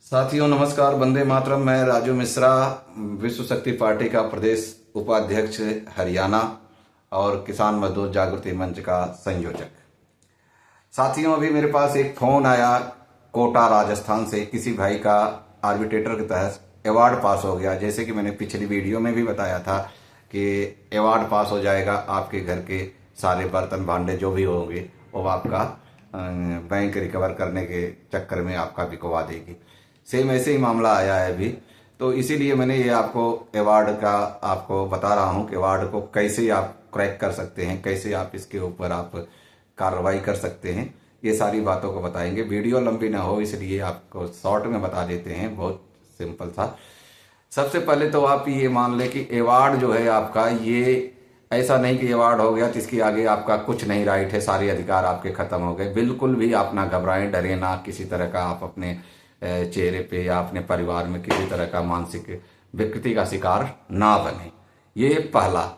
साथियों नमस्कार। वंदे मातरम। मैं राजू मिश्रा, विश्व शक्ति पार्टी का प्रदेश उपाध्यक्ष हरियाणा और किसान मजदूर जागृति मंच का संयोजक। साथियों अभी मेरे पास एक फोन आया कोटा राजस्थान से। किसी भाई का आर्बिट्रेटर के तहत अवार्ड पास हो गया। जैसे कि मैंने पिछली वीडियो में भी बताया था कि अवार्ड पास हो जाएगा, आपके घर के सारे बर्तन भांडे जो भी होंगे वो आपका बैंक रिकवर करने के चक्कर में आपका बिकवा देगी। सेम ऐसे ही मामला आया है अभी। तो इसीलिए मैंने ये आपको अवार्ड का आपको बता रहा हूँ कि अवार्ड को कैसे आप क्रैक कर सकते हैं, कैसे आप इसके ऊपर आप कार्रवाई कर सकते हैं, ये सारी बातों को बताएंगे। वीडियो लंबी ना हो इसलिए आपको शॉर्ट में बता देते हैं, बहुत सिंपल था। सबसे पहले तो आप ये मान लें कि अवार्ड जो है आपका, ये ऐसा नहीं कि अवार्ड हो गया तो इसके आगे आपका कुछ नहीं राइट है, सारे अधिकार आपके खत्म हो गए। बिल्कुल भी आप ना घबराएं, डरे ना। किसी तरह का आप अपने चेहरे पे या अपने परिवार में किसी तरह का मानसिक विकृति का शिकार ना बने, ये पहला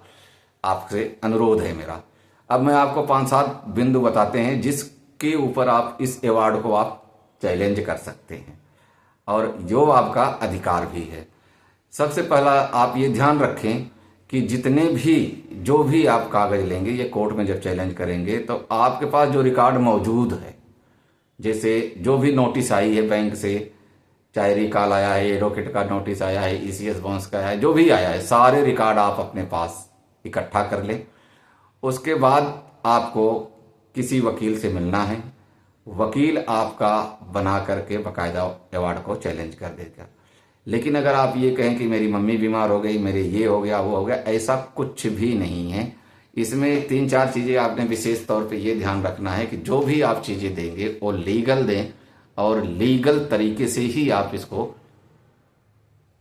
आपसे अनुरोध है मेरा। अब मैं आपको 5-7 बिंदु बताते हैं जिसके ऊपर आप इस अवार्ड को आप चैलेंज कर सकते हैं और जो आपका अधिकार भी है। सबसे पहला आप ये ध्यान रखें कि जितने भी जो भी आप कागज लेंगे, ये कोर्ट में जब चैलेंज करेंगे तो आपके पास जो रिकॉर्ड मौजूद है, जैसे जो भी नोटिस आई है बैंक से, चाहे रिकॉल आया है, एडवोकेट का नोटिस आया है, ईसीएस बाउंस का आया है, जो भी आया है, सारे रिकॉर्ड आप अपने पास इकट्ठा कर लें। उसके बाद आपको किसी वकील से मिलना है। वकील आपका बना करके बकायदा अवार्ड को चैलेंज कर देगा। लेकिन अगर आप ये कहें कि मेरी मम्मी बीमार हो गई, मेरे ये हो गया वो हो गया, ऐसा कुछ भी नहीं है। इसमें 3-4 चीज़ें आपने विशेष तौर पे ये ध्यान रखना है कि जो भी आप चीज़ें देंगे वो लीगल दें और लीगल तरीके से ही आप इसको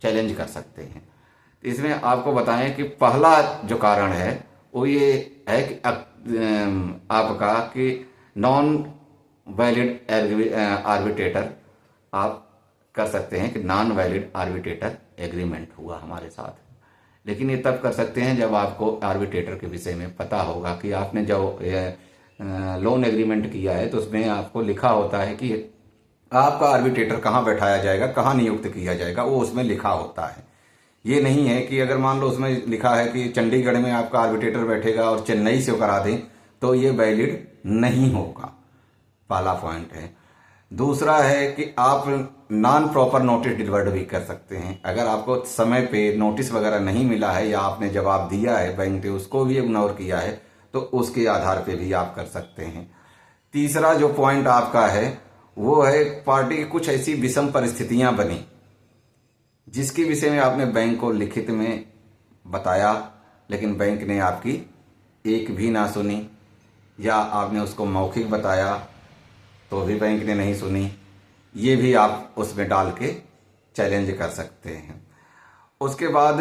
चैलेंज कर सकते हैं। इसमें आपको बताएं कि पहला जो कारण है वो ये है कि आपका कि नॉन वैलिड आर्बिट्रेटर आप कर सकते हैं कि नॉन वैलिड आर्बिट्रेटर एग्रीमेंट हुआ हमारे साथ। लेकिन ये तब कर सकते हैं जब आपको आर्बिट्रेटर के विषय में पता होगा कि आपने जो लोन एग्रीमेंट किया है तो उसमें आपको लिखा होता है कि आपका आर्बिट्रेटर कहाँ बैठाया जाएगा, कहाँ नियुक्त किया जाएगा, वो उसमें लिखा होता है। ये नहीं है कि अगर मान लो उसमें लिखा है कि चंडीगढ़ में आपका आर्बिट्रेटर बैठेगा और चेन्नई से करा दें तो ये वैलिड नहीं होगा। पहला पॉइंट है। दूसरा है कि आप नॉन प्रॉपर नोटिस डिलीवर्ड भी कर सकते हैं। अगर आपको समय पे नोटिस वगैरह नहीं मिला है या आपने जवाब दिया है बैंक ने उसको भी इग्नोर किया है तो उसके आधार पे भी आप कर सकते हैं। तीसरा जो पॉइंट आपका है वो है पार्टी की कुछ ऐसी विषम परिस्थितियां बनी जिसके विषय में आपने बैंक को लिखित में बताया लेकिन बैंक ने आपकी एक भी ना सुनी, या आपने उसको मौखिक बताया तो भी बैंक ने नहीं सुनी। ये भी आप उसमें डाल के चैलेंज कर सकते हैं। उसके बाद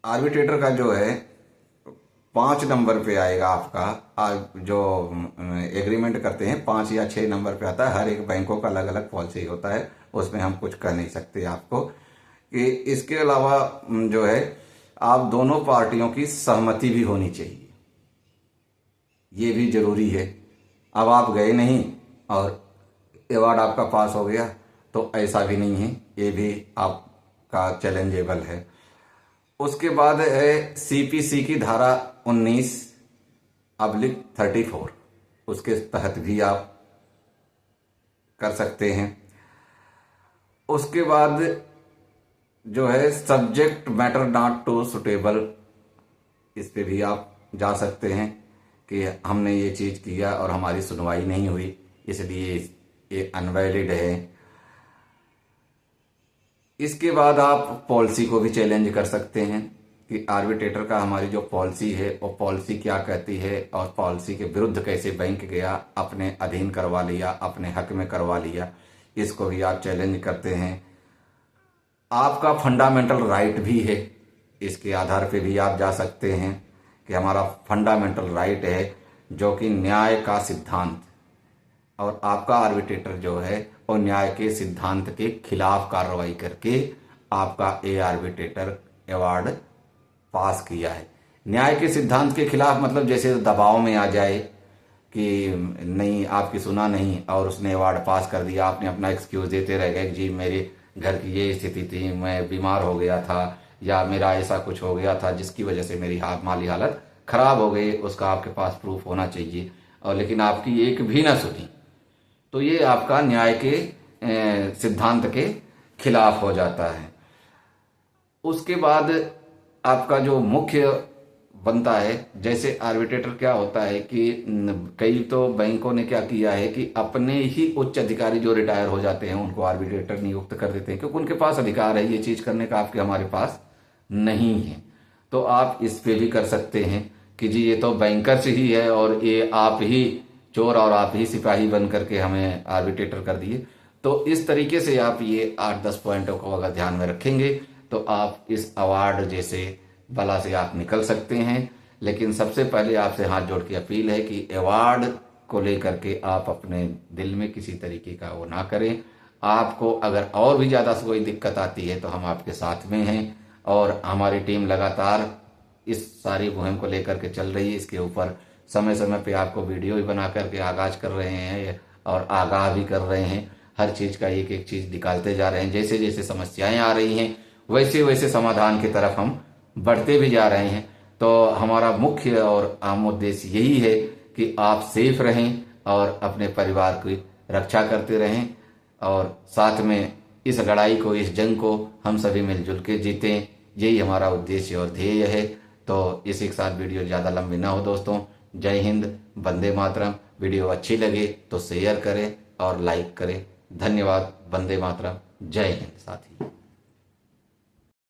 आर्बिट्रेटर का जो है 5 नंबर पे आएगा आपका जो एग्रीमेंट करते हैं, 5 या 6 नंबर पे आता है। हर एक बैंकों का अलग अलग पॉलिसी होता है, उसमें हम कुछ कह नहीं सकते आपको। कि इसके अलावा जो है आप दोनों पार्टियों की सहमति भी होनी चाहिए, ये भी जरूरी है। अब आप गए नहीं और अवार्ड आपका पास हो गया तो ऐसा भी नहीं है, ये भी आपका चैलेंजेबल है। उसके बाद है सीपीसी की धारा 19/34, उसके तहत भी आप कर सकते हैं। उसके बाद जो है subject matter not to suitable, इस पे भी आप जा सकते हैं कि हमने ये चीज़ किया और हमारी सुनवाई नहीं हुई इसलिए ये अनवैलिड है। इसके बाद आप पॉलिसी को भी चैलेंज कर सकते हैं कि आर्बिट्रेटर का हमारी जो पॉलिसी है वो पॉलिसी क्या कहती है और पॉलिसी के विरुद्ध कैसे बैंक गया, अपने अधीन करवा लिया, अपने हक में करवा लिया, इसको भी आप चैलेंज करते हैं। आपका फंडामेंटल राइट भी है, इसके आधार पे भी आप जा सकते हैं कि हमारा फंडामेंटल राइट है जो कि न्याय का सिद्धांत, और आपका आर्बिट्रेटर जो है वो न्याय के सिद्धांत के खिलाफ कार्रवाई करके आपका आर्बिट्रेटर अवार्ड पास किया है। न्याय के सिद्धांत के खिलाफ मतलब जैसे दबाव में आ जाए कि नहीं आपकी सुना नहीं और उसने अवार्ड पास कर दिया, आपने अपना एक्सक्यूज देते रह गए कि जी मेरे घर की ये स्थिति थी, मैं बीमार हो गया था या मेरा ऐसा कुछ हो गया था जिसकी वजह से मेरी माली हालत खराब हो गई, उसका आपके पास प्रूफ होना चाहिए, और लेकिन आपकी एक भी ना सुनी, तो ये आपका न्याय के सिद्धांत के खिलाफ हो जाता है। उसके बाद आपका जो मुख्य बनता है, जैसे आर्बिट्रेटर क्या होता है कि कई तो बैंकों ने क्या किया है कि अपने ही उच्च अधिकारी जो रिटायर हो जाते हैं उनको आर्बिट्रेटर नियुक्त कर देते हैं, क्योंकि उनके पास अधिकार है ये चीज करने का, आपके हमारे पास नहीं है। तो आप इस पे भी कर सकते हैं कि जी ये तो बैंकर्स ही है और ये आप ही चोर और आप ही सिपाही बन करके हमें आर्बिट्रेटर कर दिए। तो इस तरीके से आप ये 8-10 पॉइंटों को अगर ध्यान में रखेंगे तो आप इस अवार्ड जैसे बला से आप निकल सकते हैं। लेकिन सबसे पहले आपसे हाथ जोड़ के अपील है कि अवार्ड को लेकर के आप अपने दिल में किसी तरीके का वो ना करें। आपको अगर और भी ज़्यादा कोई दिक्कत आती है तो हम आपके साथ में हैं, और हमारी टीम लगातार इस सारी मुहिम को लेकर के चल रही है। इसके ऊपर समय समय पे आपको वीडियो भी बना करके आगाज कर रहे हैं और आगाह भी कर रहे हैं। हर चीज़ का एक एक चीज़ निकालते जा रहे हैं। जैसे जैसे समस्याएं आ रही हैं वैसे वैसे समाधान की तरफ हम बढ़ते भी जा रहे हैं। तो हमारा मुख्य और आम उद्देश्य यही है कि आप सेफ रहें और अपने परिवार की रक्षा करते रहें, और साथ में इस लड़ाई को, इस जंग को हम सभी मिलजुल के जीतें। यही हमारा उद्देश्य और ध्येय है। तो इसी के साथ वीडियो ज़्यादा लंबी ना हो दोस्तों। जय हिंद, वंदे मातरम। वीडियो अच्छी लगे तो शेयर करें और लाइक करें। धन्यवाद। वंदे मातरम। जय हिंद साथी।